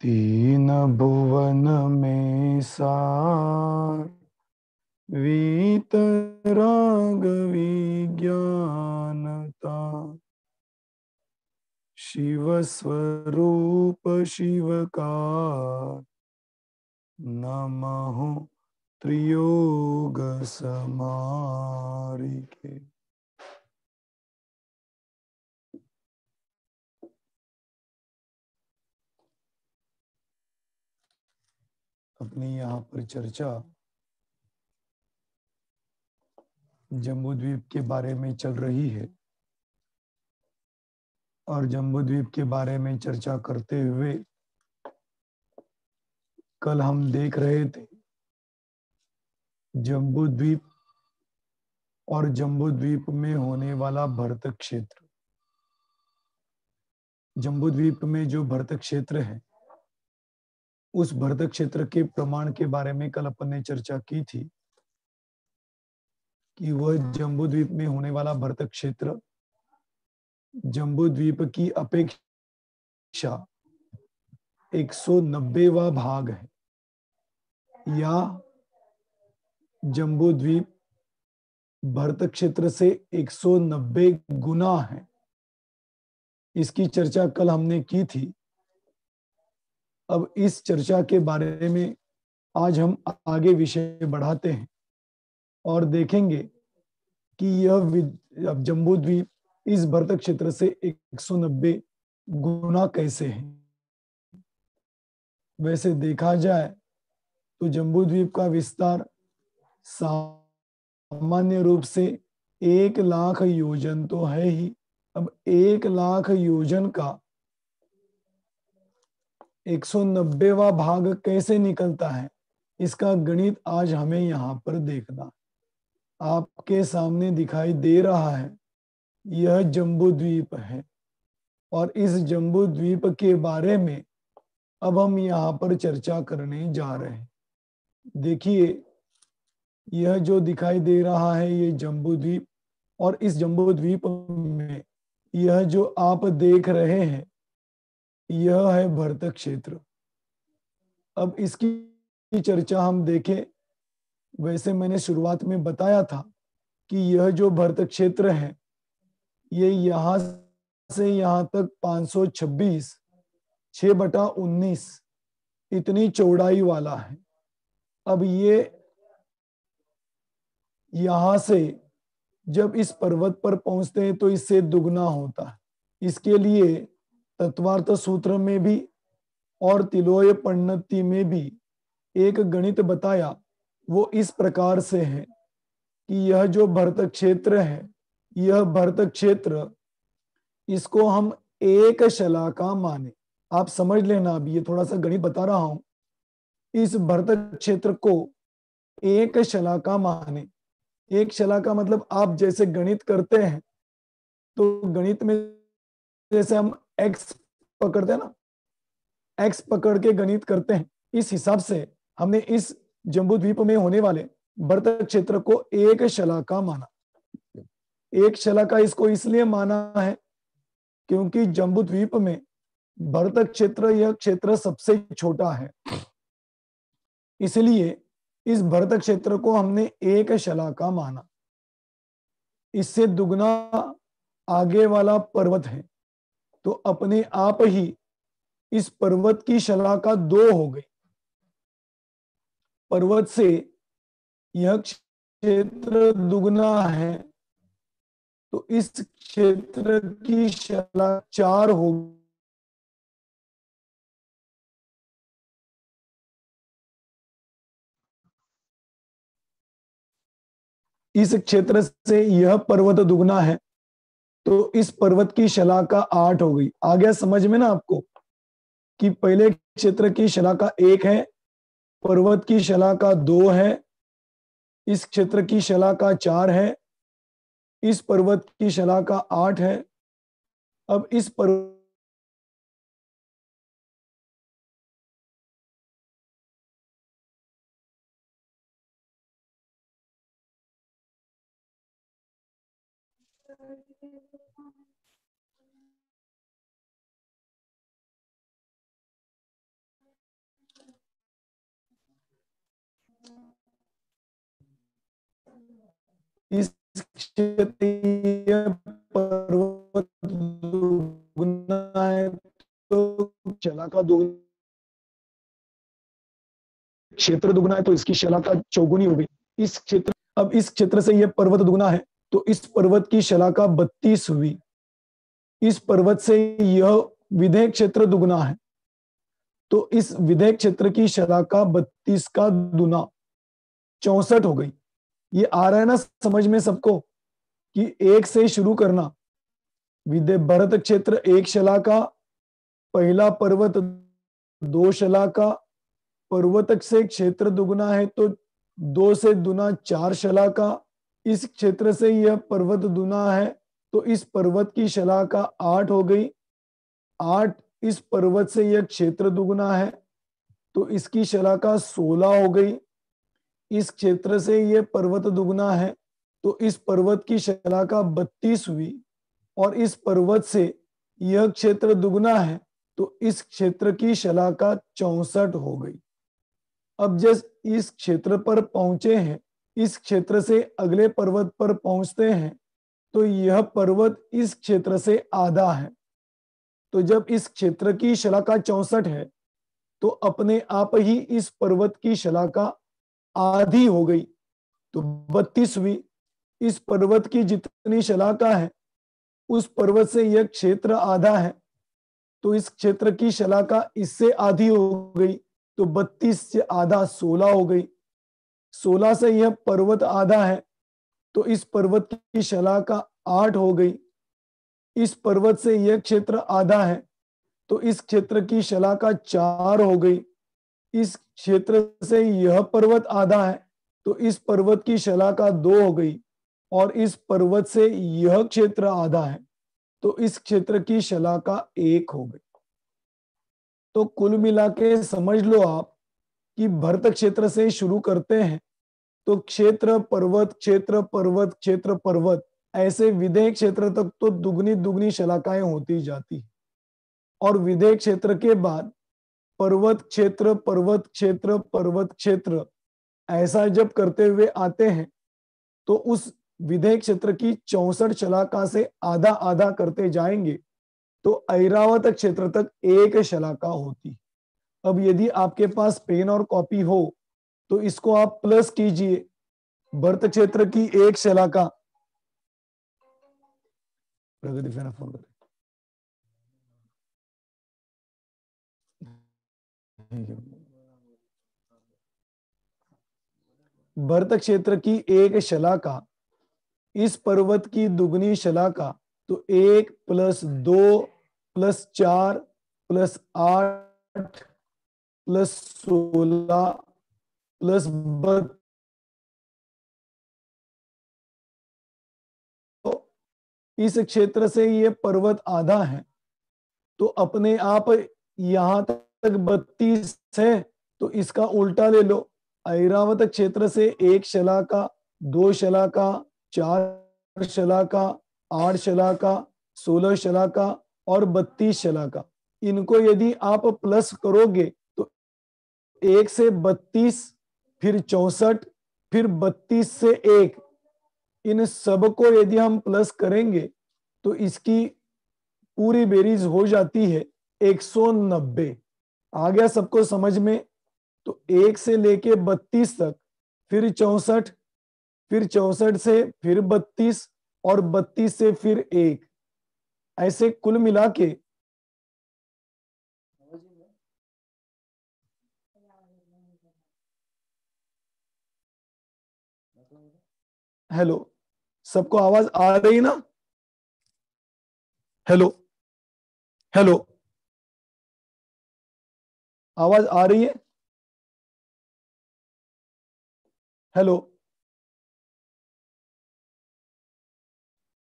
तीन भुवन में सार वीतराग विज्ञानता। शिव स्वरूप शिवकार नमः त्रियोग समारिके। अपनी यहाँ पर चर्चा जम्बूद्वीप के बारे में चल रही है और जम्बूद्वीप के बारे में चर्चा करते हुए कल हम देख रहे थे जम्बूद्वीप और जम्बूद्वीप में होने वाला भरत क्षेत्र। जम्बूद्वीप में जो भरत क्षेत्र है उस भरत क्षेत्र के प्रमाण के बारे में कल अपन ने चर्चा की थी कि वह जम्बूद्वीप में होने वाला भरत क्षेत्र जम्बूद्वीप की अपेक्षा 190वां भाग है, या जम्बूद्वीप भरत क्षेत्र से 190 गुना है। इसकी चर्चा कल हमने की थी। अब इस चर्चा के बारे में आज हम आगे विषय बढ़ाते हैं और देखेंगे कि यह जम्बूद्वीप इस भरत क्षेत्र से 190 गुना कैसे है। वैसे देखा जाए तो जम्बूद्वीप का विस्तार सामान्य रूप से 1 लाख योजन तो है ही। अब 1 लाख योजन का 190वां भाग कैसे निकलता है, इसका गणित आज हमें यहाँ पर देखना। आपके सामने दिखाई दे रहा है यह जम्बूद्वीप है और इस जम्बूद्वीप के बारे में अब हम यहाँ पर चर्चा करने जा रहे हैं। देखिए, यह जो दिखाई दे रहा है ये जम्बूद्वीप, और इस जम्बूद्वीप में यह जो आप देख रहे हैं यह है भरत क्षेत्र। अब इसकी चर्चा हम देखें, वैसे मैंने शुरुआत में बताया था कि यह जो भरत क्षेत्र है ये यहां से यहां तक 526 6/19 इतनी चौड़ाई वाला है। अब ये यहां से जब इस पर्वत पर पहुंचते हैं तो इससे दुगना होता है। इसके लिए तत्वार्थ सूत्र में भी और तिलोय पण्णति में भी एक गणित बताया। वो इस प्रकार से है कि यह जो भरत क्षेत्र है, यह भरत क्षेत्र, इसको हम एक शलाका माने। आप समझ लेना, अभी ये थोड़ा सा गणित बता रहा हूं। इस भरत क्षेत्र को एक शलाका माने। एक शलाका मतलब आप जैसे गणित करते हैं तो गणित में जैसे हम एक्स पकड़ते हैं ना, एक्स पकड़ के गणित करते हैं, इस हिसाब से हमने इस जम्बूद्वीप में होने वाले भरत क्षेत्र को एक शलाका माना। एक शलाका इसको इसलिए माना है क्योंकि जम्बूद्वीप में भरत क्षेत्र, यह क्षेत्र सबसे छोटा है, इसलिए इस भरत क्षेत्र को हमने एक शलाका माना। इससे दुगना आगे वाला पर्वत है तो अपने आप ही इस पर्वत की शलाका 2 हो गई। पर्वत से यह क्षेत्र दुगना है तो इस क्षेत्र की शलाका 4 हो। इस क्षेत्र से यह पर्वत दुगना है तो इस पर्वत की शलाका 8 हो गई। आ गया समझ में ना आपको कि पहले क्षेत्र की शलाका 1 है, पर्वत की शलाका 2 है, इस क्षेत्र की शलाका 4 है, इस पर्वत की शलाका 8 है। अब इस पर्वत इस क्षेत्र पर्वत दुगना है तो शलाका दुगनी, क्षेत्र दुगना है तो इसकी शलाका चौगुनी हो गई। अब इस क्षेत्र से यह पर्वत दुगना है तो इस पर्वत की शलाका 32 हुई। इस पर्वत से यह विधेय क्षेत्र दुगना है तो इस विधेय क्षेत्र की शलाका 32 का दुना 64 हो गई। ये आ रहा है ना समझ में सबको कि एक से शुरू करना। विधेय भरत क्षेत्र एक शलाका, पहला पर्वत 2 शलाका, पर्वतक से क्षेत्र दुगना है तो 2 से दुना 4 शलाका। इस क्षेत्र से यह पर्वत दुना है तो इस पर्वत की शलाका 8 हो गई। 8 इस पर्वत से यह क्षेत्र दुगना है तो इसकी शलाका 16 हो गई। इस क्षेत्र से यह पर्वत दुगना है तो इस पर्वत की शलाका 32 हुई और इस पर्वत से यह क्षेत्र दुगना है तो इस क्षेत्र की शलाका 64 हो गई। अब जब इस क्षेत्र पर पहुंचे हैं, इस क्षेत्र से अगले पर्वत पर पहुंचते हैं तो यह पर्वत इस क्षेत्र से आधा है। तो जब इस क्षेत्र की शलाका 64 है तो अपने आप ही इस पर्वत की शलाका आधी हो गई तो 32 हुई। इस पर्वत की जितनी शलाका है उस पर्वत से यह क्षेत्र आधा है तो इस क्षेत्र की शलाका इससे आधी हो गई तो 32 से आधा 16 हो गई। 16 से यह पर्वत आधा है तो इस पर्वत की शलाका 8 हो गई। इस पर्वत से यह क्षेत्र आधा है तो इस क्षेत्र की शलाका 4 हो गई। इस क्षेत्र से यह पर्वत आधा है तो इस पर्वत की शलाका 2 हो गई और इस पर्वत से यह क्षेत्र आधा है तो इस क्षेत्र की शलाका 1 हो गई। तो कुल मिला के समझ लो आप कि भरत क्षेत्र से शुरू करते हैं तो क्षेत्र पर्वत क्षेत्र पर्वत क्षेत्र पर्वत ऐसे विधेय क्षेत्र तक तो दुगनी दुगनी शलाकाएं होती जाती है और विधेय क्षेत्र के बाद पर्वत क्षेत्र पर्वत क्षेत्र पर्वत क्षेत्र ऐसा जब करते हुए आते हैं तो उस विधेय क्षेत्र की 64 शलाका से आधा आधा करते जाएंगे तो ऐरावत क्षेत्र तक एक शलाका होती। अब यदि आपके पास पेन और कॉपी हो तो इसको आप प्लस कीजिए। भरत क्षेत्र की एक शलाका, प्रगति फोन कर भरत क्षेत्र की एक शलाका इस पर्वत की दुगनी शलाका तो 1 + 2 + 4 + 8 + 16 + 32 इस क्षेत्र से ये पर्वत आधा है तो अपने आप यहां तक 32 है तो इसका उल्टा ले लो। ऐरावत क्षेत्र से 1 शलाका 2 शलाका 4 शलाका 8 शलाका 16 शलाका और 32 शलाका। इनको यदि आप प्लस करोगे तो 1 से 32 फिर 64 फिर 32 से 1 इन सब को यदि हम प्लस करेंगे तो इसकी पूरी बेरीज हो जाती है 190। आ गया सबको समझ में? तो 1 से लेके 32 तक फिर 64 फिर 64 से फिर 32 और 32 से फिर 1 ऐसे कुल मिला के हेलो, सबको आवाज आ रही ना? हेलो हेलो, आवाज आ रही है? हेलो,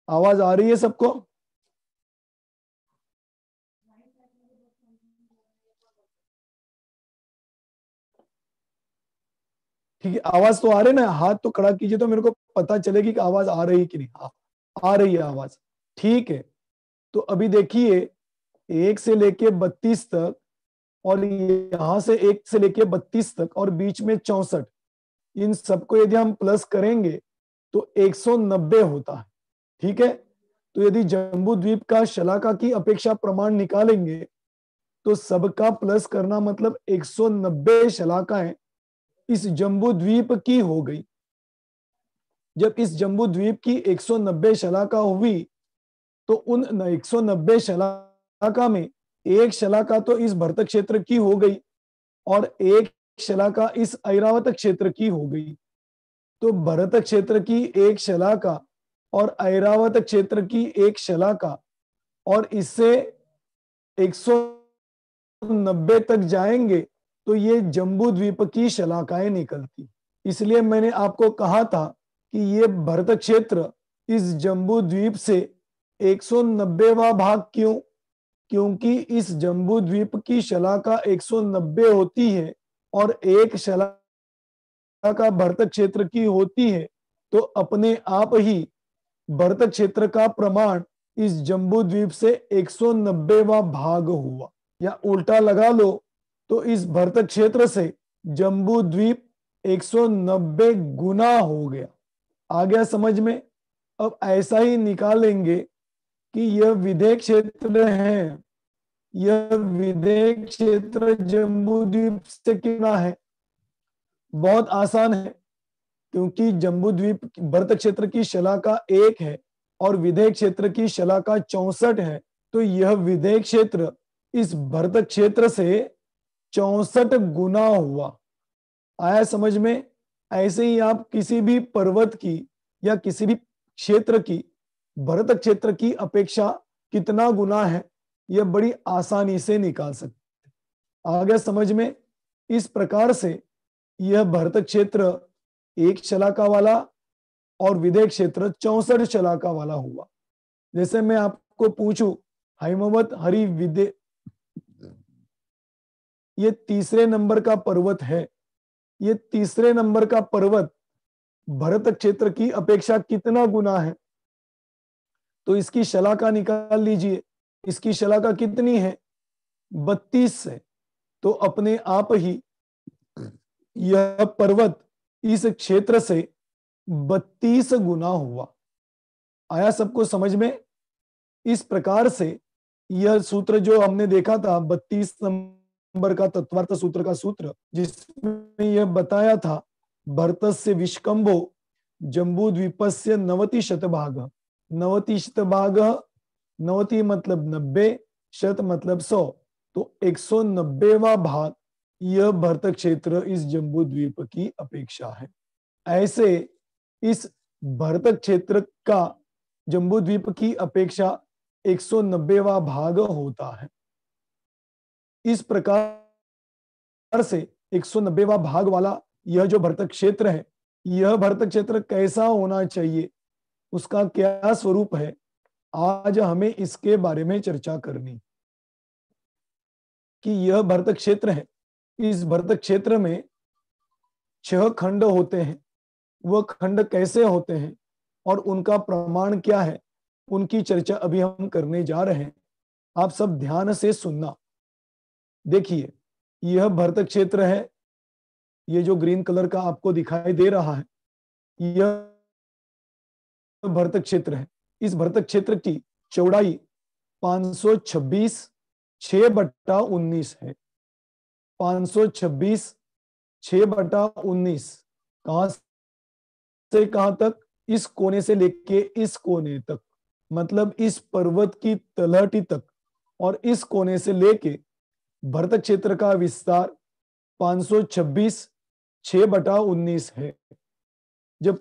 आवाज आ रही है सबको? ठीक है, आवाज तो आ रही है ना? हाथ तो खड़ा कीजिए तो मेरे को पता चलेगी कि आवाज आ रही कि नहीं। आ रही है आवाज, ठीक है। तो अभी देखिए 1 से लेके 32 तक और यहां से 1 से लेके 32 तक और बीच में 64 इन सबको यदि हम प्लस करेंगे तो 190 होता है। ठीक है, तो यदि जम्बू द्वीप का शलाका की अपेक्षा प्रमाण निकालेंगे तो सबका प्लस करना मतलब 190 शलाकाएं इस जम्बू द्वीप की हो गई। जब इस जम्बू द्वीप की 190 शलाका हुई तो उन 190 शलाका में एक शलाका तो इस भरतक क्षेत्र की हो गई और एक शलाका इस ऐरावत क्षेत्र की हो गई। तो भरतक क्षेत्र की एक शलाका और ऐरावत क्षेत्र की एक शलाका और इससे 190 तक जाएंगे तो ये जम्बू द्वीप की शलाकाएं निकलती। इसलिए मैंने आपको कहा था कि ये भरतक क्षेत्र इस जम्बू द्वीप से 190वां भाग क्यों? क्योंकि इस जम्बू द्वीप की शलाका 190 होती है और एक शलाका भरतक क्षेत्र की होती है, तो अपने आप ही भरतक क्षेत्र का प्रमाण इस जम्बू द्वीप से 190वां भाग हुआ। या उल्टा लगा लो तो इस भरतक क्षेत्र से जम्बू द्वीप 190 गुना हो गया। आ गया समझ में? अब ऐसा ही निकालेंगे कि यह विधेय क्षेत्र है, यह विधेय क्षेत्र जम्बू द्वीप से कितना है? बहुत आसान है, क्योंकि जम्बू द्वीप भरतक क्षेत्र की शलाका 1 है और विधेय क्षेत्र की शलाका 64 है, तो यह विधेय क्षेत्र इस भरतक क्षेत्र से 64 गुना हुआ। आया समझ में? ऐसे ही आप किसी भी पर्वत की या किसी भी क्षेत्र की भरतक क्षेत्र की अपेक्षा कितना गुना है, यह बड़ी आसानी से निकाल सकते। आ गया समझ में? इस प्रकार से यह भरतक क्षेत्र एक शलाका वाला और विधेय क्षेत्र 64 शलाका वाला हुआ। जैसे मैं आपको पूछूं, हैमवत हरि विधेय ये तीसरे नंबर का पर्वत है, ये तीसरे नंबर का पर्वत भरतक क्षेत्र की अपेक्षा कितना गुना है? तो इसकी शलाका निकाल लीजिए। इसकी शलाका कितनी है? 32 है। तो अपने आप ही यह पर्वत इस क्षेत्र से 32 गुना हुआ। आया सबको समझ में? इस प्रकार से यह सूत्र जो हमने देखा था 32 नंबर का तत्वार्थ सूत्र का सूत्र, जिसमें यह बताया था भरतस्य विष्कंभो जम्बू द्वीपस्य 90 शतभाग। 90 शतभाग, 90 मतलब 90, शत मतलब 100, तो 190वां भाग यह भरतक क्षेत्र इस जम्बू द्वीप की अपेक्षा है। ऐसे इस भरतक क्षेत्र का जम्बू द्वीप की अपेक्षा 190वां भाग होता है। इस प्रकार से 190वां भाग वाला यह जो भरतक क्षेत्र है, यह भरतक क्षेत्र कैसा होना चाहिए, उसका क्या स्वरूप है, आज हमें इसके बारे में चर्चा करनी। कि यह भरतक क्षेत्र है, इस भरतक क्षेत्र में 6 खंड होते हैं। वह खंड कैसे होते हैं और उनका प्रमाण क्या है, उनकी चर्चा अभी हम करने जा रहे हैं। आप सब ध्यान से सुनना। देखिए, यह भरतक क्षेत्र है, ये जो ग्रीन कलर का आपको दिखाई दे रहा है, यह भरतक क्षेत्र है। इस भरतक क्षेत्र की चौड़ाई 526 6/19 है। 526 6/19 कहां से कहां तक? इस कोने से लेके इस कोने तक, मतलब इस पर्वत की तलहटी तक, और इस कोने से लेके भरतक क्षेत्र का विस्तार 526 6/19 है। जब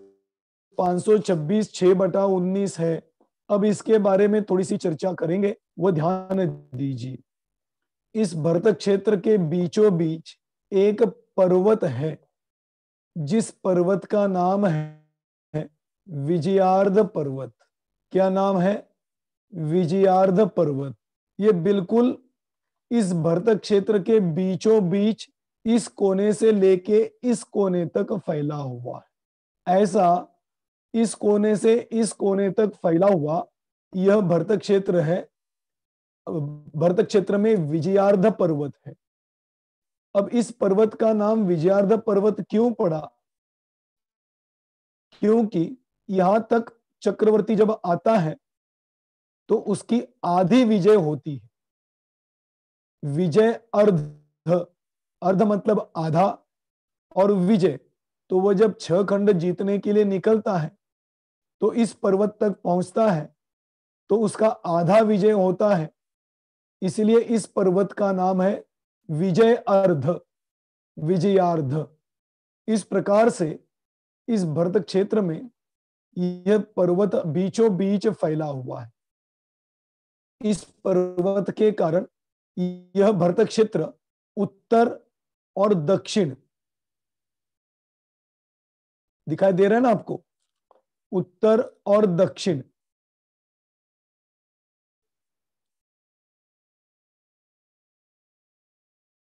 526 6/19 है, अब इसके बारे में थोड़ी सी चर्चा करेंगे, वो ध्यान दीजिए। इस भरतक क्षेत्र के बीचों बीच एक पर्वत है, जिस पर्वत का नाम है विजयार्ध पर्वत। क्या नाम है? विजयार्ध पर्वत। ये बिल्कुल इस भरतक क्षेत्र के बीचों बीच इस कोने से लेके इस कोने तक फैला हुआ है। ऐसा इस कोने से इस कोने तक फैला हुआ यह भरतक क्षेत्र है। भरतक क्षेत्र में विजयार्ध पर्वत है। अब इस पर्वत का नाम विजयार्ध पर्वत क्यों पड़ा? क्योंकि यहां तक चक्रवर्ती जब आता है तो उसकी आधी विजय होती है। विजय अर्ध, अर्ध मतलब आधा, और विजय, तो वह जब 6 खंड जीतने के लिए निकलता है तो इस पर्वत तक पहुंचता है तो उसका आधा विजय होता है। इसलिए इस पर्वत का नाम है विजय अर्ध, विजयार्ध। इस प्रकार से इस भरत क्षेत्र में यह पर्वत बीचों बीच फैला हुआ है। इस पर्वत के कारण यह भरत क्षेत्र उत्तर और दक्षिण दिखाई दे रहा है ना आपको, उत्तर और दक्षिण।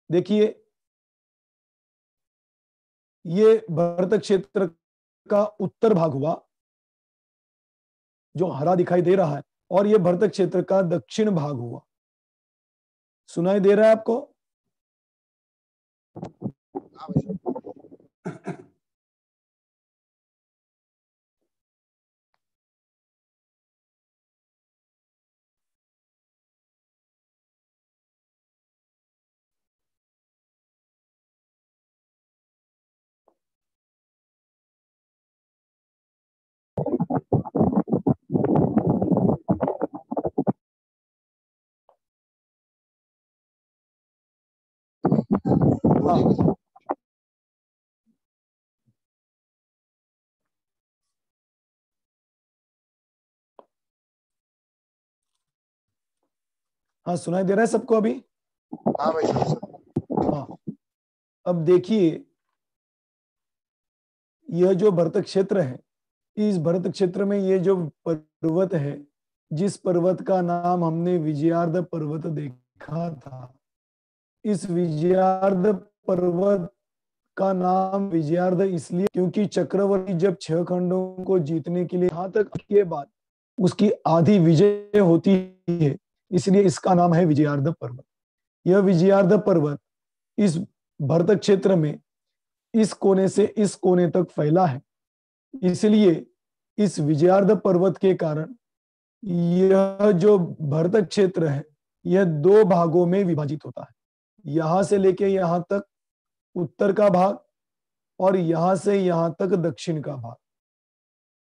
देखिए ये भरत क्षेत्र का उत्तर भाग हुआ जो हरा दिखाई दे रहा है, और ये भरत क्षेत्र का दक्षिण भाग हुआ। सुनाई दे रहा है आपको? हाँ हाँ, सुनाई दे रहा है सबको अभी? हाँ भाई साहब। हाँ, अब देखिए यह जो भरत क्षेत्र है, इस भरत क्षेत्र में ये जो पर्वत है, जिस पर्वत का नाम हमने विजयार्ध पर्वत देखा था, इस विजयार्ध पर्वत का नाम विजयार्ध इसलिए क्योंकि चक्रवर्ती जब 6 खंडों को जीतने के लिए यहां तक के बाद उसकी आधी विजय होती है, इसलिए इसका नाम है विजयार्ध पर्वत। यह विजयार्ध पर्वत इस भरत क्षेत्र में इस कोने से इस कोने तक फैला है। इसलिए इस विजयार्ध पर्वत के कारण यह जो भरत क्षेत्र है यह 2 भागों में विभाजित होता है। यहां से लेके यहां तक उत्तर का भाग, और यहां से यहां तक दक्षिण का भाग।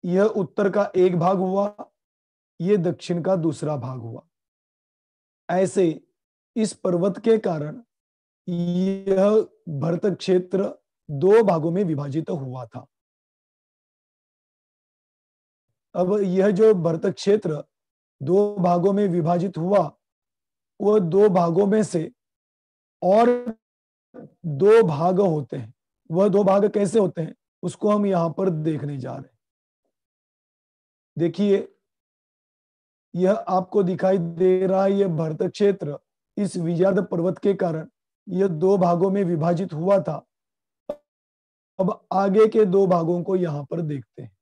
यह उत्तर का एक भाग हुआ, यह दक्षिण का दूसरा भाग हुआ। ऐसे इस पर्वत के कारण यह भरत क्षेत्र 2 भागों में विभाजित हुआ था। अब यह जो भरत क्षेत्र 2 भागों में विभाजित हुआ, वह 2 भागों में से और 2 भाग होते हैं। वह 2 भाग कैसे होते हैं उसको हम यहां पर देखने जा रहे हैं। देखिए यह आपको दिखाई दे रहा है, यह भरत क्षेत्र इस विजयार्ध पर्वत के कारण यह 2 भागों में विभाजित हुआ था। अब आगे के 2 भागों को यहां पर देखते हैं।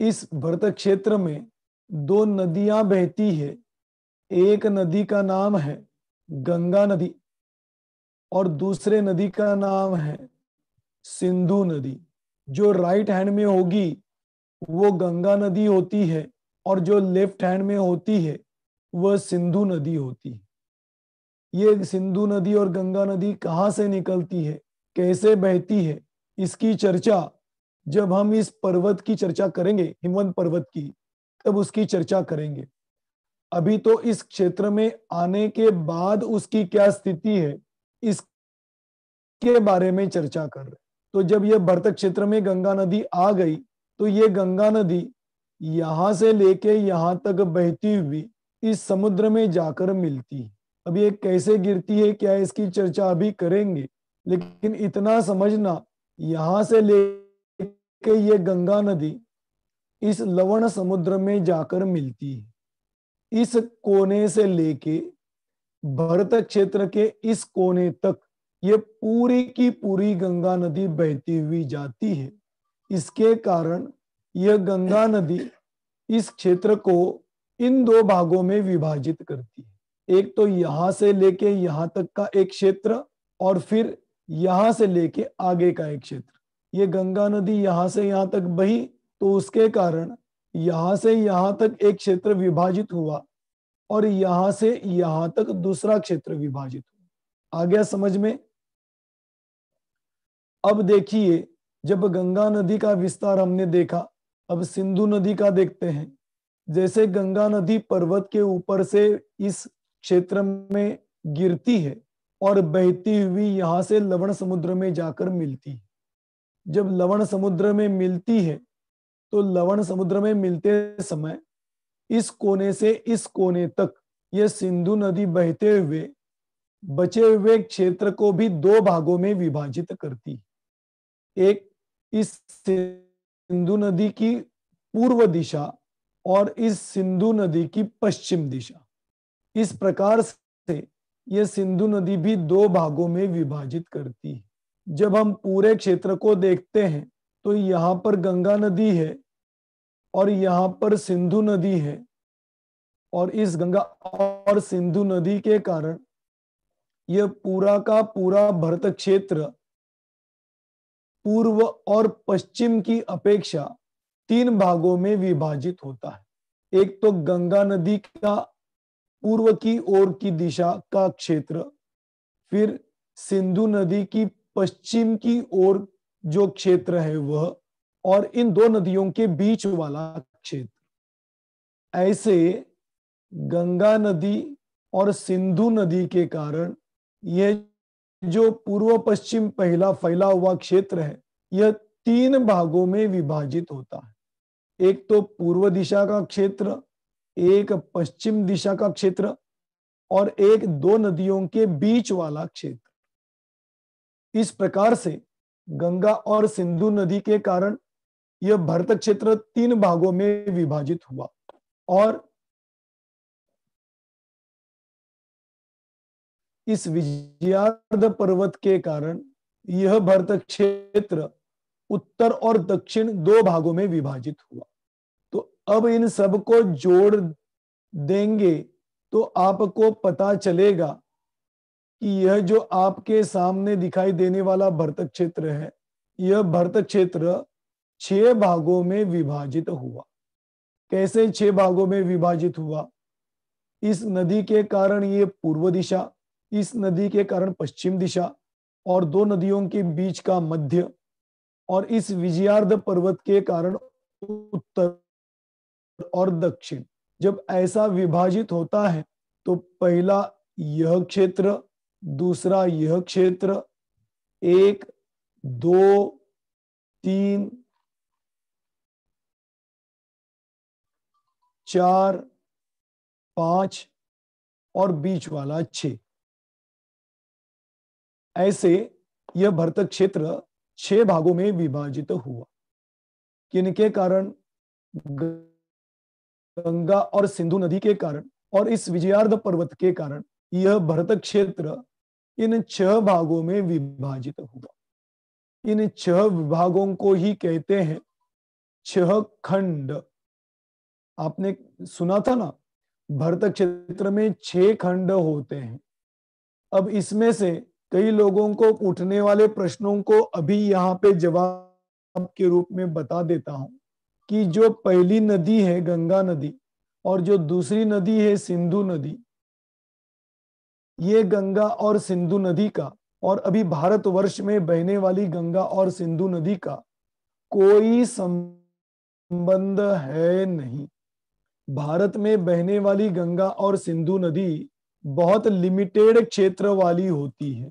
इस भरत क्षेत्र में 2 नदियां बहती है। एक नदी का नाम है गंगा नदी और दूसरे नदी का नाम है सिंधु नदी। जो राइट हैंड में होगी वो गंगा नदी होती है, और जो लेफ्ट हैंड में होती है वह सिंधु नदी होती है। ये सिंधु नदी और गंगा नदी कहाँ से निकलती है, कैसे बहती है, इसकी चर्चा जब हम इस पर्वत की चर्चा करेंगे, हिमवंत पर्वत की, तब उसकी चर्चा करेंगे। अभी तो इस क्षेत्र में आने के बाद उसकी क्या स्थिति है इसके बारे में चर्चा कर रहे हैं। तो जब यह भरत क्षेत्र में गंगा नदी आ गई तो ये गंगा नदी यहां से लेके यहां तक बहती हुई इस समुद्र में जाकर मिलती है। अब ये कैसे गिरती है क्या इसकी चर्चा अभी करेंगे, लेकिन इतना समझना, यहां से लेके ये गंगा नदी इस लवण समुद्र में जाकर मिलती है। इस कोने से लेके भरत क्षेत्र के इस कोने तक ये पूरी की पूरी गंगा नदी बहती हुई जाती है। इसके कारण यह गंगा नदी इस क्षेत्र को इन 2 भागों में विभाजित करती है। एक तो यहां से लेके यहां तक का एक क्षेत्र, और फिर यहां से लेके आगे का एक क्षेत्र, ये गंगा नदी यहां से यहां तक बही, तो उसके कारण यहां से यहां तक एक क्षेत्र विभाजित हुआ और यहां से यहां तक दूसरा क्षेत्र विभाजित हुआ। आ गया समझ में? अब देखिए, जब गंगा नदी का विस्तार हमने देखा, अब सिंधु नदी का देखते हैं। जैसे गंगा नदी पर्वत के ऊपर से इस क्षेत्र में गिरती है और बहती हुई यहां से लवण समुद्र में जाकर मिलती है। जब लवण समुद्र में मिलती है तो लवण समुद्र में मिलते समय इस कोने से इस कोने तक यह सिंधु नदी बहते हुए बचे हुए क्षेत्र को भी दो भागों में विभाजित करती है। एक इस सिंधु नदी की पूर्व दिशा और इस सिंधु नदी की पश्चिम दिशा। इस प्रकार से यह सिंधु नदी भी दो भागों में विभाजित करती है। जब हम पूरे क्षेत्र को देखते हैं तो यहां पर गंगा नदी है और यहां पर सिंधु नदी है, और इस गंगा और सिंधु नदी के कारण यह पूरा का पूरा भरत क्षेत्र पूर्व और पश्चिम की अपेक्षा तीन भागों में विभाजित होता है। एक तो गंगा नदी का पूर्व की ओर की दिशा का क्षेत्र, फिर सिंधु नदी की पश्चिम की ओर जो क्षेत्र है वह, और इन दो नदियों के बीच वाला क्षेत्र। ऐसे गंगा नदी और सिंधु नदी के कारण यह जो पूर्व पश्चिम पहला फैला हुआ क्षेत्र है, यह तीन भागों में विभाजित होता है। एक तो पूर्व दिशा का क्षेत्र, एक पश्चिम दिशा का क्षेत्र, और एक दो नदियों के बीच वाला क्षेत्र। इस प्रकार से गंगा और सिंधु नदी के कारण यह भरत क्षेत्र तीन भागों में विभाजित हुआ, और इस विजयार्ध पर्वत के कारण यह भरत क्षेत्र उत्तर और दक्षिण दो भागों में विभाजित हुआ। तो अब इन सब को जोड़ देंगे तो आपको पता चलेगा कि यह जो आपके सामने दिखाई देने वाला भरत क्षेत्र है, यह भरत क्षेत्र 6 भागों में विभाजित हुआ। कैसे 6 भागों में विभाजित हुआ? इस नदी के कारण ये पूर्व दिशा, इस नदी के कारण पश्चिम दिशा, और दो नदियों के बीच का मध्य, और इस विजयार्ध पर्वत के कारण उत्तर और दक्षिण। जब ऐसा विभाजित होता है तो पहला यह क्षेत्र, दूसरा यह क्षेत्र, 1 2 3 4 5 और बीच वाला 6। ऐसे यह भरत क्षेत्र 6 भागों में विभाजित हुआ। किनके कारण? गंगा और सिंधु नदी के कारण और इस विजयार्ध पर्वत के कारण यह भरत क्षेत्र इन 6 भागों में विभाजित हुआ। इन 6 विभागों को ही कहते हैं 6 खंड। आपने सुना था ना, भरत क्षेत्र में 6 खंड होते हैं। अब इसमें से कई लोगों को उठने वाले प्रश्नों को अभी यहाँ पे जवाब के रूप में बता देता हूं कि जो पहली नदी है गंगा नदी और जो दूसरी नदी है सिंधु नदी, ये गंगा और सिंधु नदी का और अभी भारतवर्ष में बहने वाली गंगा और सिंधु नदी का कोई संबंध है नहीं। भारत में बहने वाली गंगा और सिंधु नदी बहुत लिमिटेड क्षेत्र वाली होती है,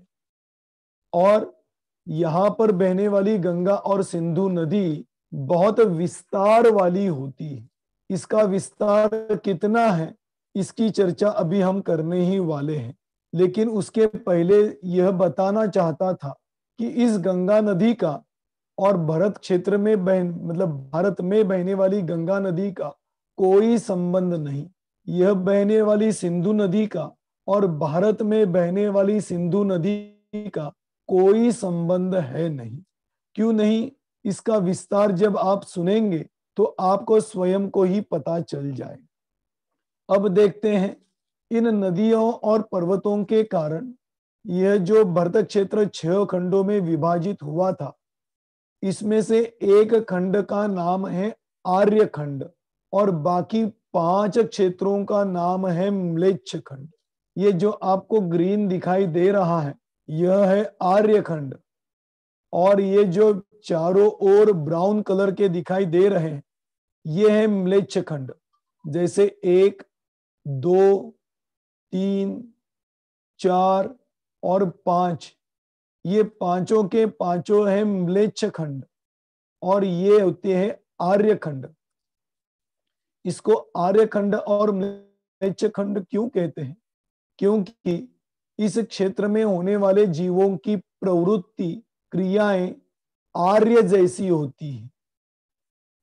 और यहां पर बहने वाली गंगा और सिंधु नदी बहुत विस्तार वाली होती है। इसका विस्तार कितना है इसकी चर्चा अभी हम करने ही वाले हैं, लेकिन उसके पहले यह बताना चाहता था कि इस गंगा नदी का और भरत क्षेत्र में भारत में बहने वाली गंगा नदी का कोई संबंध नहीं। यह बहने वाली सिंधु नदी का और भारत में बहने वाली सिंधु नदी का कोई संबंध है नहीं। क्यों नहीं? इसका विस्तार जब आप सुनेंगे तो आपको स्वयं को ही पता चल जाएगा। अब देखते हैं, इन नदियों और पर्वतों के कारण यह जो भरत क्षेत्र 6 खंडों में विभाजित हुआ था, इसमें से एक खंड का नाम है आर्य खंड और बाकी 5 क्षेत्रों का नाम है म्लेच्छ खंड। ये जो आपको ग्रीन दिखाई दे रहा है, यह है आर्य खंड, और ये जो चारों ओर ब्राउन कलर के दिखाई दे रहे हैं, ये है म्लेच्छ खंड। जैसे 1, 2, 3, 4 और 5, ये पांचों के पांचों है म्लेच्छ खंड, और ये होते हैं आर्य खंड। इसको आर्य खंड और म्लेच्छ खंड क्यों कहते हैं? क्योंकि इस क्षेत्र में होने वाले जीवों की प्रवृत्ति, क्रियाएं आर्य जैसी होती है,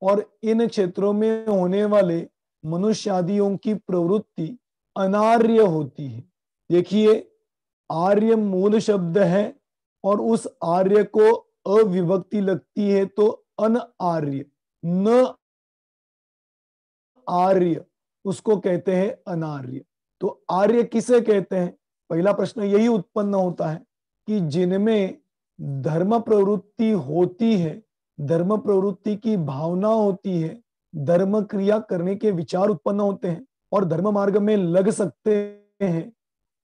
और इन क्षेत्रों में होने वाले मनुष्य आदियों की प्रवृत्ति अनार्य होती है। देखिए, आर्य मूल शब्द है और उस आर्य को अविभक्ति लगती है तो अनआर्य, न आर्य, उसको कहते हैं अनार्य। तो आर्य किसे कहते हैं? पहला प्रश्न यही उत्पन्न होता है कि जिनमें धर्म प्रवृत्ति होती है, धर्म प्रवृत्ति की भावना होती है, धर्म क्रिया करने के विचार उत्पन्न होते हैं और धर्म मार्ग में लग सकते हैं,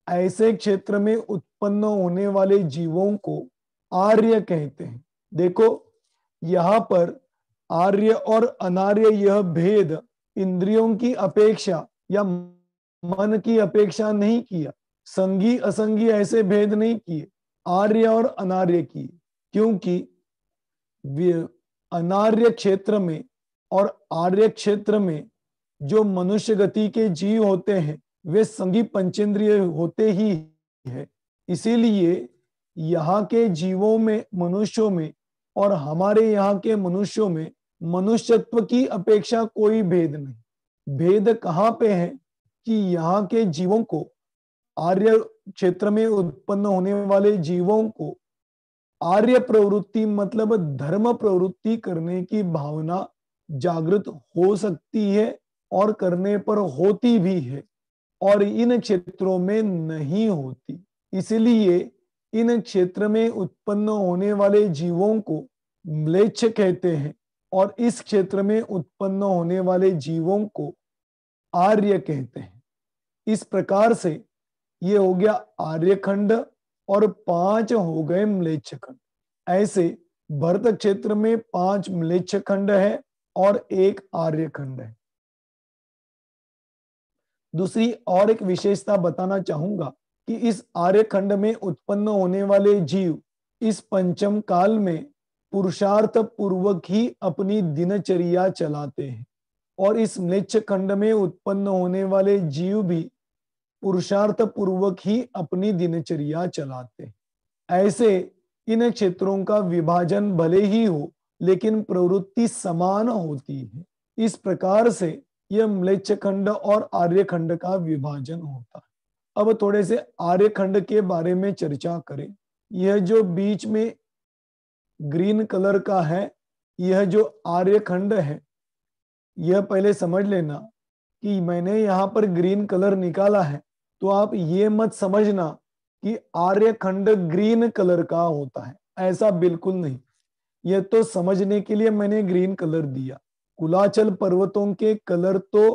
ऐसे क्षेत्र में उत्पन्न होने वाले जीवों को आर्य कहते हैं। देखो, यहां पर आर्य और अनार्य यह भेद इंद्रियों की अपेक्षा या मन की अपेक्षा नहीं किया, संगी असंगी ऐसे भेद नहीं किए, आर्य और अनार्य किए। क्योंकि अनार्य क्षेत्र में और आर्य क्षेत्र में जो मनुष्य गति के जीव होते हैं, वे संगी पंचेंद्रिय होते ही है। इसीलिए यहाँ के जीवों में, मनुष्यों में, और हमारे यहाँ के मनुष्यों में मनुष्यत्व की अपेक्षा कोई भेद नहीं। भेद कहाँ पे है कि यहाँ के जीवों को, आर्य क्षेत्र में उत्पन्न होने वाले जीवों को आर्य प्रवृत्ति मतलब धर्म प्रवृत्ति करने की भावना जागृत हो सकती है और करने पर होती भी है, और इन क्षेत्रों में नहीं होती। इसलिए इन क्षेत्र में उत्पन्न होने वाले जीवों को म्लेच्छ कहते हैं और इस क्षेत्र में उत्पन्न होने वाले जीवों को आर्य कहते हैं। इस प्रकार से ये हो गया आर्य खंड और 5 हो गए म्लेच्छ खंड। ऐसे भरत क्षेत्र में 5 म्लेच्छ खंड है और 1 आर्य खंड है। दूसरी और एक विशेषता बताना चाहूंगा कि इस आर्य खंड में उत्पन्न होने वाले जीव इस पंचम काल में पुरुषार्थ पूर्वक ही अपनी दिनचर्या चलाते हैं, और इस म्लेच्छ खंड में उत्पन्न होने वाले जीव भी पुरुषार्थ पूर्वक ही अपनी दिनचर्या चलाते हैं। ऐसे इन क्षेत्रों का विभाजन भले ही हो, लेकिन प्रवृत्ति समान होती है। इस प्रकार से यह म्लेच्छ खंड और आर्य खंड का विभाजन होता है। अब थोड़े से आर्य खंड के बारे में चर्चा करें। यह जो बीच में ग्रीन कलर का है, यह जो आर्य खंड है, यह पहले समझ लेना कि मैंने यहाँ पर ग्रीन कलर निकाला है, तो आप ये मत समझना कि आर्य खंड ग्रीन कलर का होता है, ऐसा बिल्कुल नहीं। यह तो समझने के लिए मैंने ग्रीन कलर दिया। कुलाचल पर्वतों के कलर तो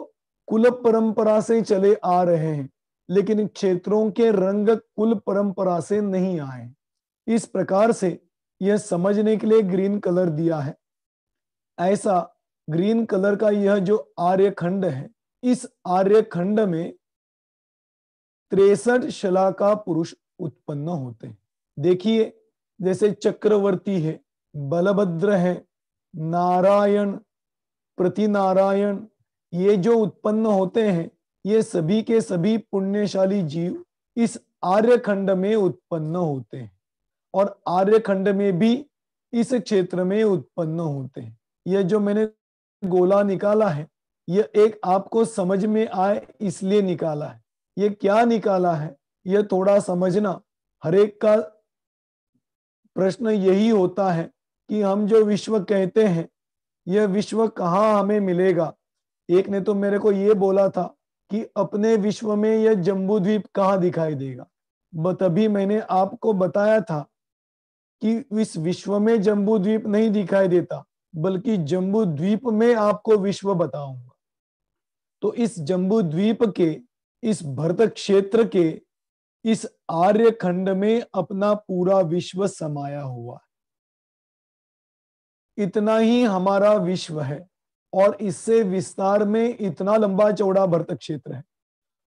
कुल परंपरा से चले आ रहे हैं, लेकिन क्षेत्रों के रंग कुल परंपरा से नहीं आए। इस प्रकार से यह समझने के लिए ग्रीन कलर दिया है। ऐसा ग्रीन कलर का यह जो आर्य खंड है, इस आर्य खंड में 63 शलाका पुरुष उत्पन्न होते हैं। देखिए, जैसे चक्रवर्ती है, बलभद्र है, नारायण, प्रतिनारायण, ये जो उत्पन्न होते हैं, ये सभी के सभी पुण्यशाली जीव इस आर्य खंड में उत्पन्न होते हैं, और आर्य खंड में भी इस क्षेत्र में उत्पन्न होते हैं। यह जो मैंने गोला निकाला है, यह एक आपको समझ में आए इसलिए निकाला है। ये क्या निकाला है, यह थोड़ा समझना। हर एक का प्रश्न यही होता है कि हम जो विश्व कहते हैं, यह विश्व कहाँ हमें मिलेगा। एक ने तो मेरे को ये बोला था कि अपने विश्व में यह जम्बू द्वीप कहाँ दिखाई देगा। तभी मैंने आपको बताया था कि इस विश्व में जम्बू द्वीप नहीं दिखाई देता, बल्कि जम्बू द्वीप में आपको विश्व बताऊंगा। तो इस जम्बू द्वीप के, इस भरत क्षेत्र के, इस आर्य खंड में अपना पूरा विश्व समाया हुआ है। इतना ही हमारा विश्व है, और इससे विस्तार में इतना लंबा चौड़ा भरत क्षेत्र है,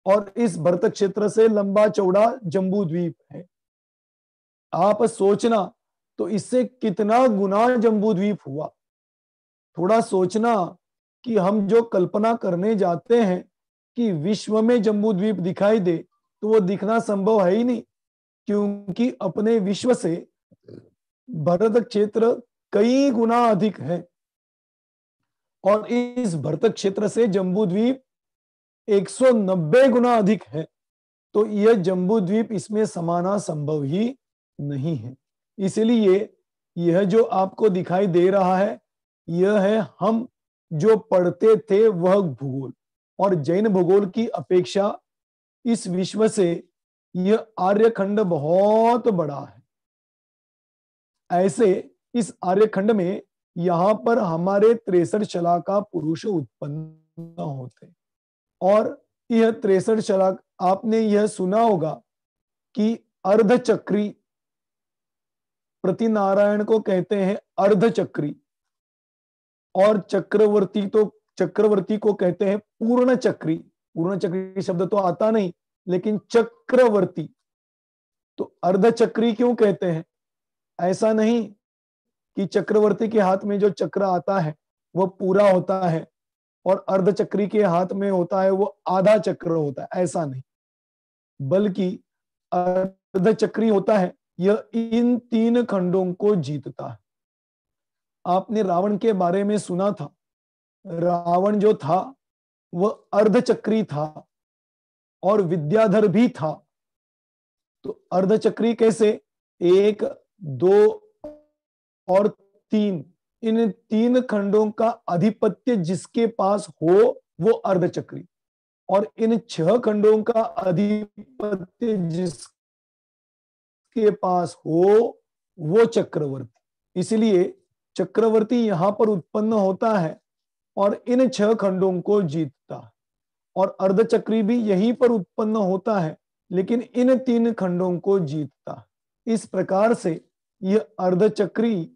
और इस भरत क्षेत्र से लंबा चौड़ा जम्बू द्वीप है। आप सोचना, तो इससे कितना गुना जम्बू द्वीप हुआ। थोड़ा सोचना कि हम जो कल्पना करने जाते हैं कि विश्व में जम्बू द्वीप दिखाई दे, तो वो दिखना संभव है ही नहीं, क्योंकि अपने विश्व से भरत क्षेत्र कई गुना अधिक है, और इस भरत क्षेत्र से जम्बू द्वीप 190 गुना अधिक है। तो यह जम्बू द्वीप इसमें समाना संभव ही नहीं है। इसलिए यह जो आपको दिखाई दे रहा है, यह है हम जो पढ़ते थे वह भूगोल, और जैन भूगोल की अपेक्षा इस विश्व से यह आर्यखंड बहुत बड़ा है। ऐसे इस आर्यखंड में यहां पर हमारे 63 शलाका पुरुष उत्पन्न होते, और यह 63 शलाक, आपने यह सुना होगा कि अर्धचक्री, प्रतिनारायण को कहते हैं अर्धचक्री, और चक्रवर्ती को कहते हैं पूर्ण चक्री। पूर्ण चक्री शब्द तो आता नहीं, लेकिन चक्रवर्ती। तो अर्धचक्री क्यों कहते हैं? ऐसा नहीं कि चक्रवर्ती के हाथ में जो चक्र आता है वह पूरा होता है, और अर्धचक्री के हाथ में होता है वो आधा चक्र होता है, ऐसा नहीं। बल्कि अर्धचक्री होता है, यह इन 3 खंडों को जीतता है। आपने रावण के बारे में सुना था। रावण जो था वह अर्धचक्री था, और विद्याधर भी था। तो अर्धचक्री कैसे? 1, 2 और 3, इन 3 खंडों का अधिपत्य जिसके पास हो वो अर्धचक्री, और इन 6 खंडों का अधिपत्य जिसके पास हो वो चक्रवर्ती। इसलिए चक्रवर्ती यहां पर उत्पन्न होता है और इन 6 खंडों को जीतता है, और अर्धचक्री भी यहीं पर उत्पन्न होता है, लेकिन इन 3 खंडों को जीतता है। इस प्रकार से यह अर्धचक्री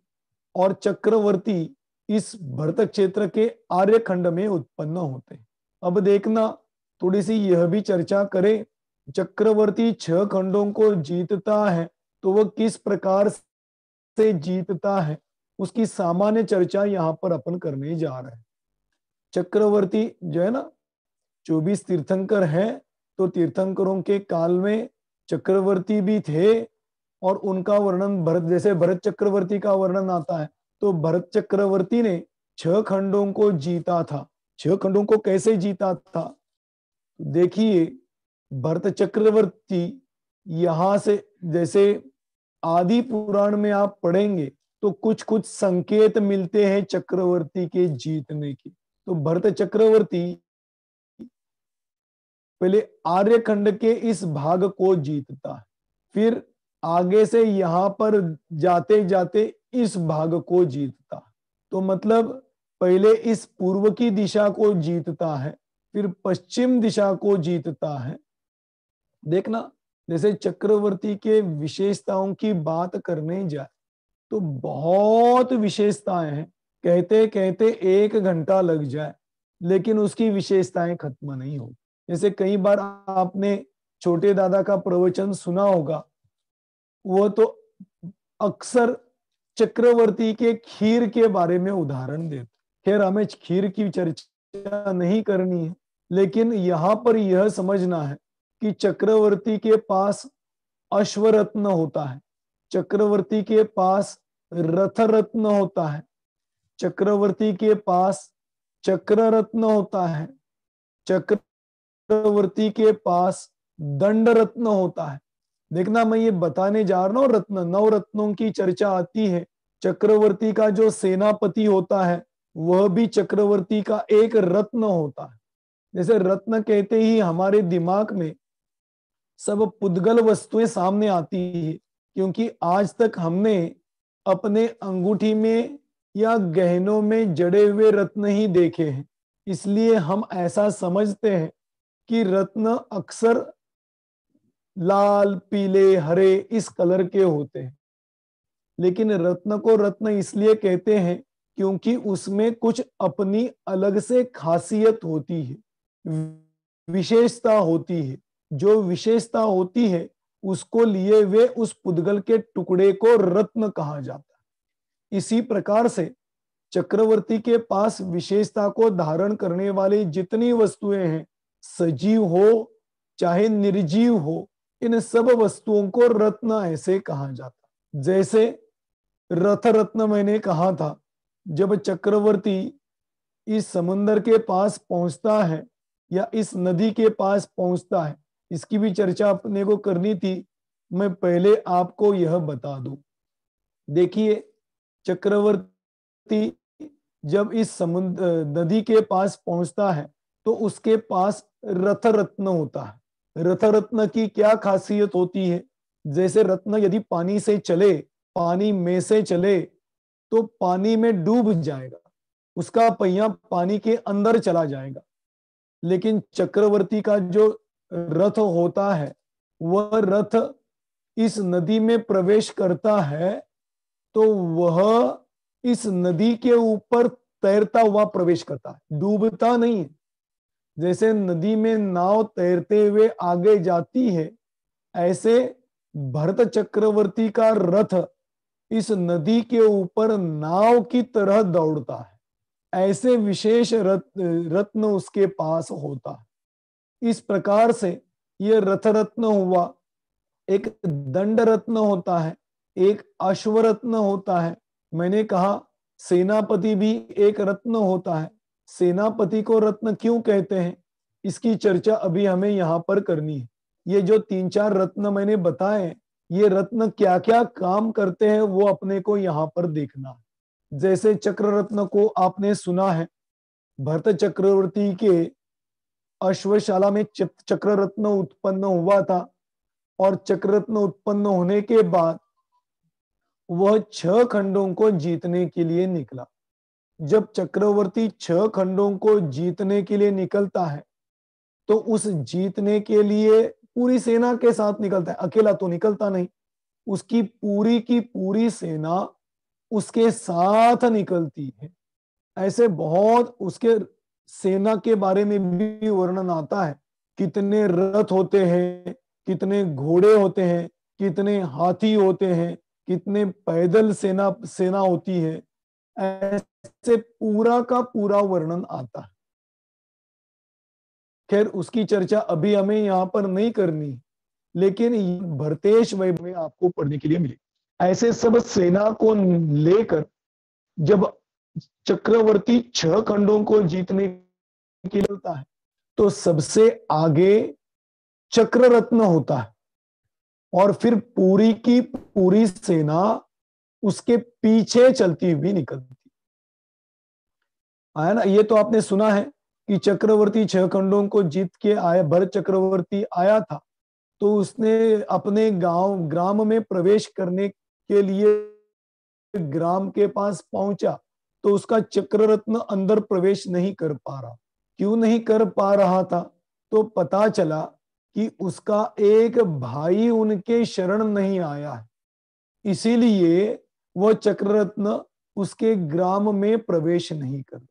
और चक्रवर्ती इस भरत क्षेत्र के आर्य खंड में उत्पन्न होते। अब देखना, थोड़ी सी यह भी चर्चा करें। चक्रवर्ती 6 खंडों को जीतता है, तो वह किस प्रकार से जीतता है उसकी सामान्य चर्चा यहां पर अपन करने जा रहे हैं। चक्रवर्ती जो है ना, 24 तीर्थंकर हैं, तो तीर्थंकरों के काल में चक्रवर्ती भी थे, और उनका वर्णन भरत, जैसे भरत चक्रवर्ती का वर्णन आता है, तो भरत चक्रवर्ती ने 6 खंडों को जीता था। 6 खंडों को कैसे जीता था? देखिए, भरत चक्रवर्ती यहां से, जैसे आदि पुराण में आप पढ़ेंगे तो कुछ कुछ संकेत मिलते हैं चक्रवर्ती के जीतने की। तो भरत चक्रवर्ती पहले आर्यखंड के इस भाग को जीतता है, फिर आगे से यहां पर जाते जाते इस भाग को जीतता है। तो मतलब पहले इस पूर्व की दिशा को जीतता है, फिर पश्चिम दिशा को जीतता है। देखना, जैसे चक्रवर्ती के विशेषताओं की बात करने जाए तो बहुत विशेषताएं हैं, कहते कहते 1 घंटा लग जाए लेकिन उसकी विशेषताएं खत्म नहीं हो। जैसे कई बार आपने छोटे दादा का प्रवचन सुना होगा, वो तो अक्सर चक्रवर्ती के खीर के बारे में उदाहरण देते। खैर, हमें खीर की चर्चा नहीं करनी है, लेकिन यहां पर यह समझना है कि चक्रवर्ती के पास अश्वरत्न होता है, चक्रवर्ती के पास रथ रत्न होता है, चक्रवर्ती के पास चक्र रत्न होता है, चक्रवर्ती के पास दंड रत्न होता है। देखना, मैं ये बताने जा रहा हूं, रत्न, 9 रत्नों की चर्चा आती है। चक्रवर्ती का जो सेनापति होता है वह भी चक्रवर्ती का एक रत्न होता है। जैसे रत्न कहते ही हमारे दिमाग में सब पुद्गल वस्तुएं सामने आती है, क्योंकि आज तक हमने अपने अंगूठी में या गहनों में जड़े हुए रत्न ही देखे हैं। इसलिए हम ऐसा समझते हैं कि रत्न अक्सर लाल, पीले, हरे इस कलर के होते हैं। लेकिन रत्न को रत्न इसलिए कहते हैं क्योंकि उसमें कुछ अपनी अलग से खासियत होती है, विशेषता होती है। जो विशेषता होती है उसको लिए हुए उस पुद्गल के टुकड़े को रत्न कहा जाता है। इसी प्रकार से चक्रवर्ती के पास विशेषता को धारण करने वाली जितनी वस्तुएं हैं, सजीव हो चाहे निर्जीव हो, इन सब वस्तुओं को रत्न ऐसे कहा जाता। जैसे रथ रत्न मैंने कहा था, जब चक्रवर्ती इस समुंदर के पास पहुंचता है या इस नदी के पास पहुंचता है, इसकी भी चर्चा अपने को करनी थी। मैं पहले आपको यह बता दूं। देखिए, चक्रवर्ती जब इस समुद्र नदी के पास पहुंचता है तो उसके पास रथ रत्न होता है। रथ रत्न की क्या खासियत होती है? जैसे रत्न यदि पानी से चले, पानी में से चले तो पानी में डूब जाएगा, उसका पहिया पानी के अंदर चला जाएगा। लेकिन चक्रवर्ती का जो रथ होता है, वह रथ इस नदी में प्रवेश करता है तो वह इस नदी के ऊपर तैरता हुआ प्रवेश करता है, डूबता नहीं है। जैसे नदी में नाव तैरते हुए आगे जाती है, ऐसे भरत चक्रवर्ती का रथ इस नदी के ऊपर नाव की तरह दौड़ता है। ऐसे विशेष रत्न उसके पास होता है। इस प्रकार से यह रथ रत्न हुआ। एक दंड रत्न होता है, एक अश्व रत्न होता है। मैंने कहा सेनापति भी एक रत्न होता है। सेनापति को रत्न क्यों कहते हैं, इसकी चर्चा अभी हमें यहाँ पर करनी है। ये जो 3-4 रत्न मैंने बताए, ये रत्न क्या क्या काम करते हैं वो अपने को यहाँ पर देखना है। जैसे चक्र रत्न को आपने सुना है, भरत चक्रवर्ती के अश्वशाला में चक्र रत्न उत्पन्न हुआ था, और चक्र रत्न उत्पन्न होने के बाद वह 6 खंडों को जीतने के लिए निकला। जब चक्रवर्ती 6 खंडों को जीतने के लिए निकलता है तो उस जीतने के लिए पूरी सेना के साथ निकलता है, अकेला तो निकलता नहीं। उसकी पूरी की पूरी सेना उसके साथ निकलती है। ऐसे बहुत उसके सेना के बारे में भी वर्णन आता है, कितने रथ होते हैं, कितने घोड़े होते हैं, कितने हाथी होते हैं, कितने पैदल सेना होती है। ऐसे पूरा का पूरा वर्णन आता है। खैर, उसकी चर्चा अभी हमें यहाँ पर नहीं करनी, लेकिन भरतेश वैभव में आपको पढ़ने के लिए मिले। ऐसे सब सेना को लेकर जब चक्रवर्ती 6 खंडों को जीतने के लिए होता है तो सबसे आगे चक्र रत्न होता है, और फिर पूरी की पूरी सेना उसके पीछे चलती हुई निकलती है ना। ये तो आपने सुना है कि चक्रवर्ती 6 खंडों को जीत के आया, भरत चक्रवर्ती आया था तो उसने अपने ग्राम में प्रवेश करने के लिए ग्राम के पास पहुंचा तो उसका चक्र रत्न अंदर प्रवेश नहीं कर पा रहा। क्यों नहीं कर पा रहा था? तो पता चला कि उसका एक भाई उनके शरण नहीं आया है, इसीलिए वह चक्र रत्न उसके ग्राम में प्रवेश नहीं कर।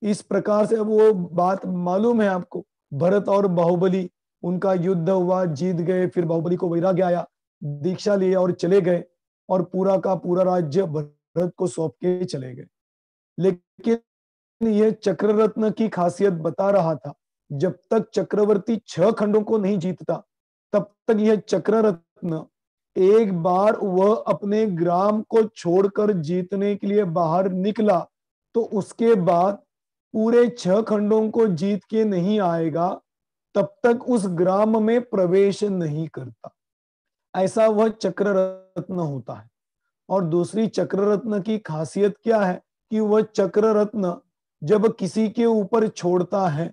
इस प्रकार से अब वो बात मालूम है आपको, भरत और बाहुबली, उनका युद्ध हुआ, जीत गए, फिर बाहुबली को वैराग्य आया, दीक्षा लिया और चले गए, और पूरा का पूरा राज्य भरत को सौंप के चले गए। लेकिन यह चक्र रत्न की खासियत बता रहा था, जब तक चक्रवर्ती 6 खंडों को नहीं जीतता तब तक यह चक्र रत्न एक बार वह अपने ग्राम को छोड़कर जीतने के लिए बाहर निकला तो उसके बाद पूरे 6 खंडों को जीत के नहीं आएगा, तब तक उस ग्राम में प्रवेश नहीं करता। ऐसा वह चक्र रत्न होता है। और दूसरी चक्र रत्न की खासियत क्या है कि वह चक्र रत्न जब किसी के ऊपर छोड़ता है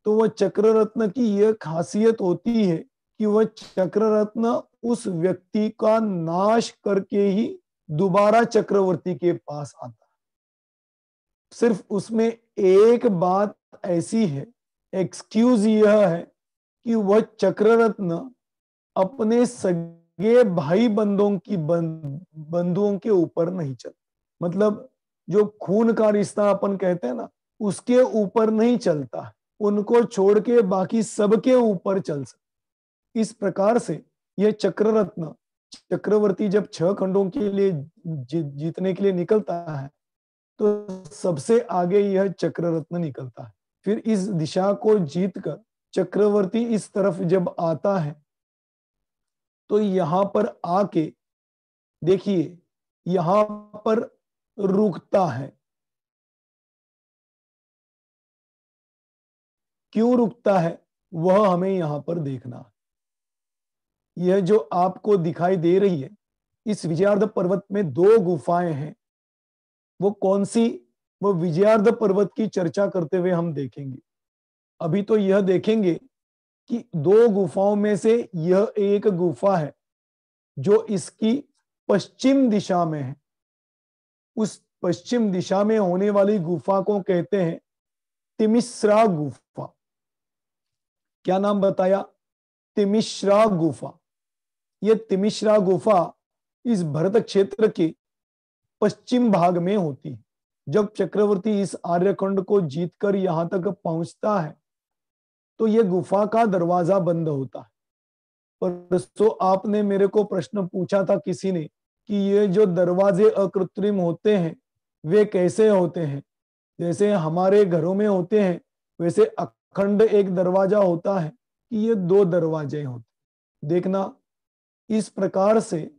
तो वह चक्र रत्न की यह खासियत होती है कि वह चक्र रत्न उस व्यक्ति का नाश करके ही दोबारा चक्रवर्ती के पास आता है। सिर्फ उसमें एक बात ऐसी है, एक्सक्यूज यह है कि वह चक्र रत्न अपने सगे भाई बंधुओं के ऊपर नहीं चलता। मतलब जो खून का रिश्ता अपन कहते हैं ना, उसके ऊपर नहीं चलता, उनको छोड़ के बाकी सबके ऊपर चल सकता। इस प्रकार से यह चक्र रत्न, चक्रवर्ती जब 6 खंडों के लिए जीतने के लिए निकलता है तो सबसे आगे यह चक्र रत्न निकलता है। फिर इस दिशा को जीतकर चक्रवर्ती इस तरफ जब आता है तो यहां पर आके देखिए, यहां पर रुकता है। क्यों रुकता है वह हमें यहां पर देखना है। यह जो आपको दिखाई दे रही है, इस विजयार्ध पर्वत में 2 गुफाएं हैं। वो कौन सी? वो विजयार्ध पर्वत की चर्चा करते हुए हम देखेंगे। अभी तो यह देखेंगे कि 2 गुफाओं में से यह एक गुफा है जो इसकी पश्चिम दिशा में है। उस पश्चिम दिशा में होने वाली गुफा को कहते हैं तिमिश्रा गुफा। क्या नाम बताया? तिमिश्रा गुफा। यह तिमिश्रा गुफा इस भरत क्षेत्र के पश्चिम भाग में होती है। जब चक्रवर्ती इस आर्यखंड को जीतकर यहां तक पहुंचता है तो यह गुफा का दरवाजा बंद होता है। परसों आपने मेरे को प्रश्न पूछा था किसी ने कि ये जो दरवाजे अकृत्रिम होते हैं वे कैसे होते हैं? जैसे हमारे घरों में होते हैं वैसे अखंड एक दरवाजा होता है कि ये 2 दरवाजे होते। देखना, इस प्रकार से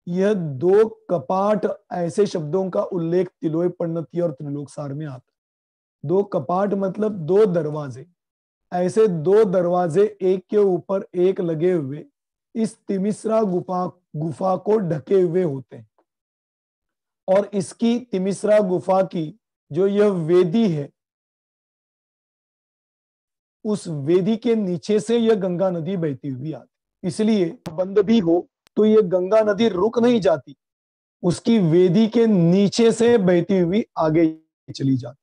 यह 2 कपाट, ऐसे शब्दों का उल्लेख तिलोय परिणति और त्रिलोकसार में आता है। 2 कपाट मतलब 2 दरवाजे। ऐसे 2 दरवाजे एक के ऊपर एक लगे हुए इस तिमिश्रा गुफा को ढके हुए होते हैं। और इसकी तिमिश्रा गुफा की जो यह वेदी है, उस वेदी के नीचे से यह गंगा नदी बहती हुई आती। इसलिए बंद भी हो तो यह गंगा नदी रुक नहीं जाती, उसकी वेदी के नीचे से बहती हुई आगे चली जाती।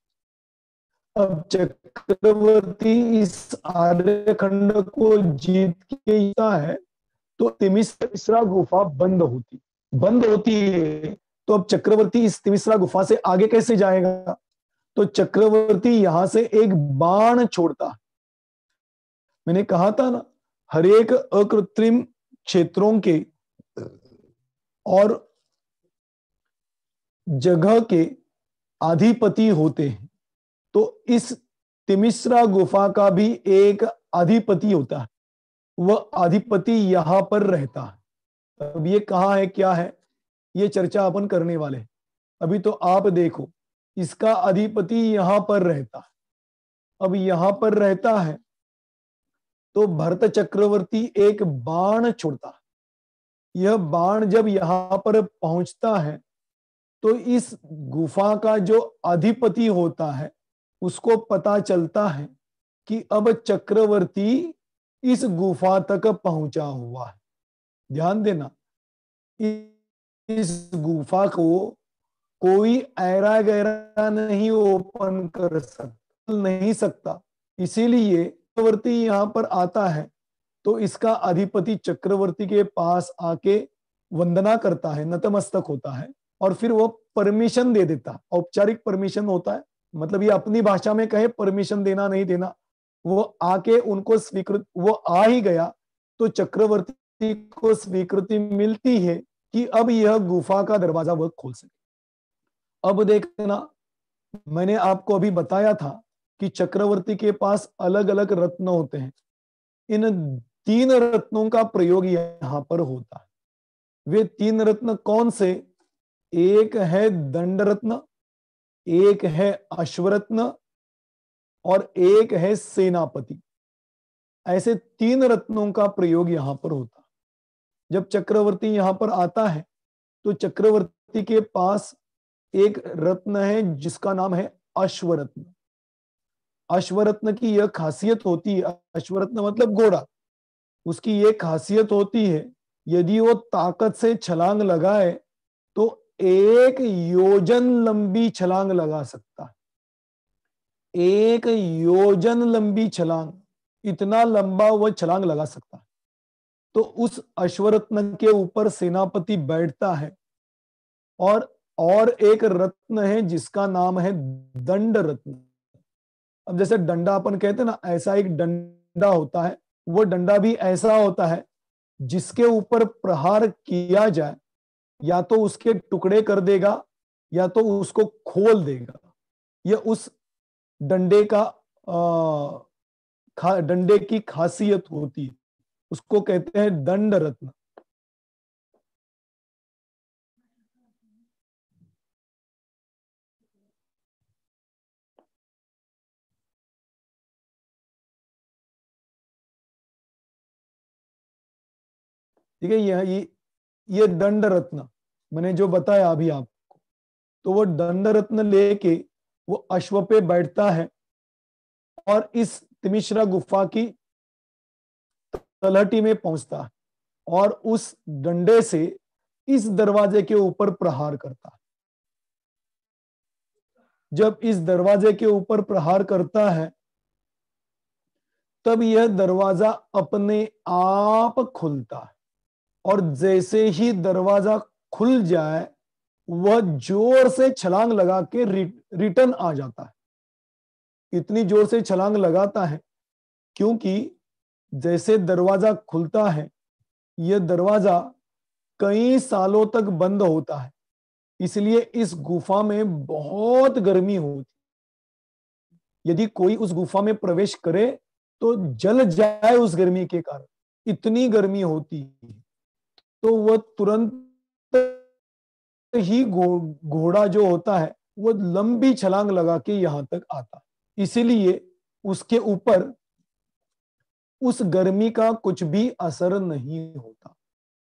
अब चक्रवर्ती इस आर्यखंड को जीत के है तो तिमिश्रा गुफा बंद होती है। तो अब चक्रवर्ती इस तिमिश्रा गुफा से आगे कैसे जाएगा? तो चक्रवर्ती यहां से एक बाण छोड़ता। मैंने कहा था ना, हर एक अकृत्रिम क्षेत्रों के और जगह के अधिपति होते हैं। तो इस तिमिश्रा गुफा का भी एक अधिपति होता है, वह अधिपति यहां पर रहता है। अब ये कहाँ है, क्या है, ये चर्चा अपन करने वाले हैं। अभी तो आप देखो, इसका अधिपति यहां पर रहता है। अब यहां पर रहता है तो भरत चक्रवर्ती एक बाण छोड़ता है। यह बाण जब यहां पर पहुंचता है तो इस गुफा का जो अधिपति होता है उसको पता चलता है कि अब चक्रवर्ती इस गुफा तक पहुंचा हुआ है। ध्यान देना, इस गुफा को कोई ऐरा गैरा नहीं ओपन कर सकता। इसीलिए चक्रवर्ती यहां पर आता है तो इसका अधिपति चक्रवर्ती के पास आके वंदना करता है, नतमस्तक होता है और फिर वो परमिशन दे देता। औपचारिक परमिशन होता है, मतलब ये अपनी भाषा में कहे परमिशन देना नहीं देना, वो आके उनको स्वीकृत, वो आ ही गया तो चक्रवर्ती को स्वीकृति मिलती है कि अब यह गुफा का दरवाजा वह खोल सके। अब देखना, मैंने आपको अभी बताया था कि चक्रवर्ती के पास अलग अलग रत्न होते हैं। इन 3 रत्नों का प्रयोग यहां पर होता है। वे 3 रत्न कौन से? एक है दंड रत्न, एक है अश्वरत्न और एक है सेनापति। ऐसे 3 रत्नों का प्रयोग यहां पर होता है। जब चक्रवर्ती यहां पर आता है तो चक्रवर्ती के पास एक रत्न है जिसका नाम है अश्वरत्न। अश्वरत्न की यह खासियत होती है, अश्वरत्न मतलब घोड़ा, उसकी ये खासियत होती है, यदि वो ताकत से छलांग लगाए तो 1 योजन लंबी छलांग लगा सकता है। 1 योजन लंबी छलांग, इतना लंबा वह छलांग लगा सकता है। तो उस अश्वरत्न के ऊपर सेनापति बैठता है, और एक रत्न है जिसका नाम है दंड रत्न। अब जैसे डंडा अपन कहते हैं ना, ऐसा एक डंडा होता है। वो डंडा भी ऐसा होता है जिसके ऊपर प्रहार किया जाए, या तो उसके टुकड़े कर देगा या तो उसको खोल देगा। यह उस डंडे का डंडे की खासियत होती है। उसको कहते हैं दंड रत्न। ठीक है, ये दंड रत्न मैंने जो बताया अभी आपको, तो वो दंड रत्न लेके वो अश्व पे बैठता है और इस तिमिश्रा गुफा की तलहटी में पहुंचता है और उस डंडे से इस दरवाजे के ऊपर प्रहार करता है। जब इस दरवाजे के ऊपर प्रहार करता है तब यह दरवाजा अपने आप खुलता है, और जैसे ही दरवाजा खुल जाए वह जोर से छलांग लगा के रिटर्न आ जाता है। इतनी जोर से छलांग लगाता है क्योंकि जैसे दरवाजा खुलता है, यह दरवाजा कई सालों तक बंद होता है, इसलिए इस गुफा में बहुत गर्मी होती। यदि कोई उस गुफा में प्रवेश करे तो जल जाए उस गर्मी के कारण, इतनी गर्मी होती है। तो वह तुरंत ही घोड़ा जो होता है वो लंबी छलांग लगा के यहां तक आता, इसीलिए उसके ऊपर उस गर्मी का कुछ भी असर नहीं होता।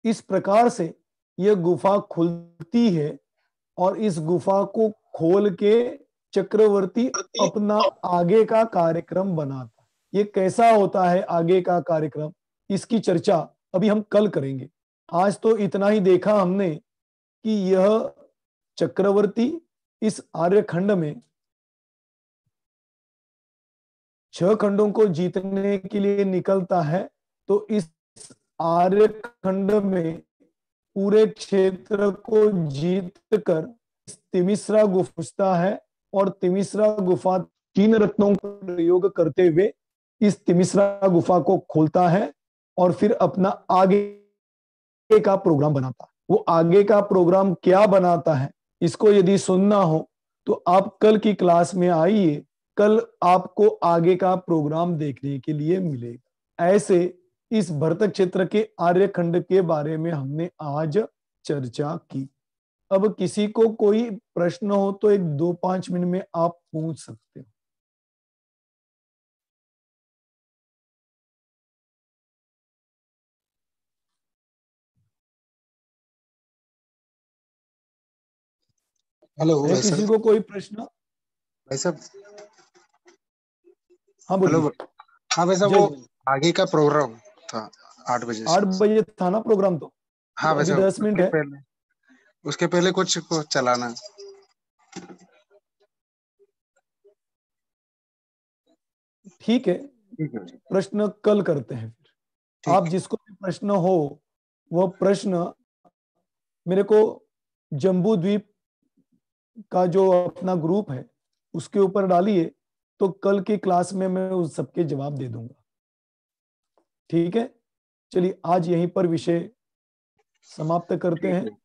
इस प्रकार से यह गुफा खुलती है और इस गुफा को खोल के चक्रवर्ती अपना आगे का कार्यक्रम बनाता है। ये कैसा होता है आगे का कार्यक्रम, इसकी चर्चा अभी हम कल करेंगे। आज तो इतना ही देखा हमने कि यह चक्रवर्ती इस आर्यखंड में 6 खंडों को जीतने के लिए निकलता है। तो इस आर्यखंड में पूरे क्षेत्र को जीत कर तिमिश्रा गुफा है, और तिमिश्रा गुफा 3 रत्नों का प्रयोग करते हुए इस तिमिश्रा गुफा को खोलता है और फिर अपना आगे का प्रोग्राम बनाता है। वो आगे का प्रोग्राम क्या बनाता है, इसको यदि सुनना हो तो आप कल की क्लास में आइए। कल आपको आगे का प्रोग्राम देखने के लिए मिलेगा। ऐसे इस भरत क्षेत्र के आर्यखंड के बारे में हमने आज चर्चा की। अब किसी को कोई प्रश्न हो तो 1-2-5 मिनट में आप पूछ सकते हो। हेलो है भाई किसी साहब। को कोई प्रश्न? भाई साहब। हाँ हेलो। बोलिए। हाँ भाई साहब, जय वो जय। आगे का प्रोग्राम था 8 बजे 8 से। बजे था ना प्रोग्राम? तो हाँ भाई अभी साहब, 10 मिनट है। उसके पहले कुछ को चलाना। ठीक है, ठीक है। प्रश्न कल करते हैं फिर। आप ठीक। जिसको भी प्रश्न हो वह प्रश्न मेरे को जम्बू द्वीप का जो अपना ग्रुप है उसके ऊपर डालिए, तो कल की क्लास में मैं उस सबके जवाब दे दूंगा। ठीक है, चलिए आज यहीं पर विषय समाप्त करते ठीक हैं। है।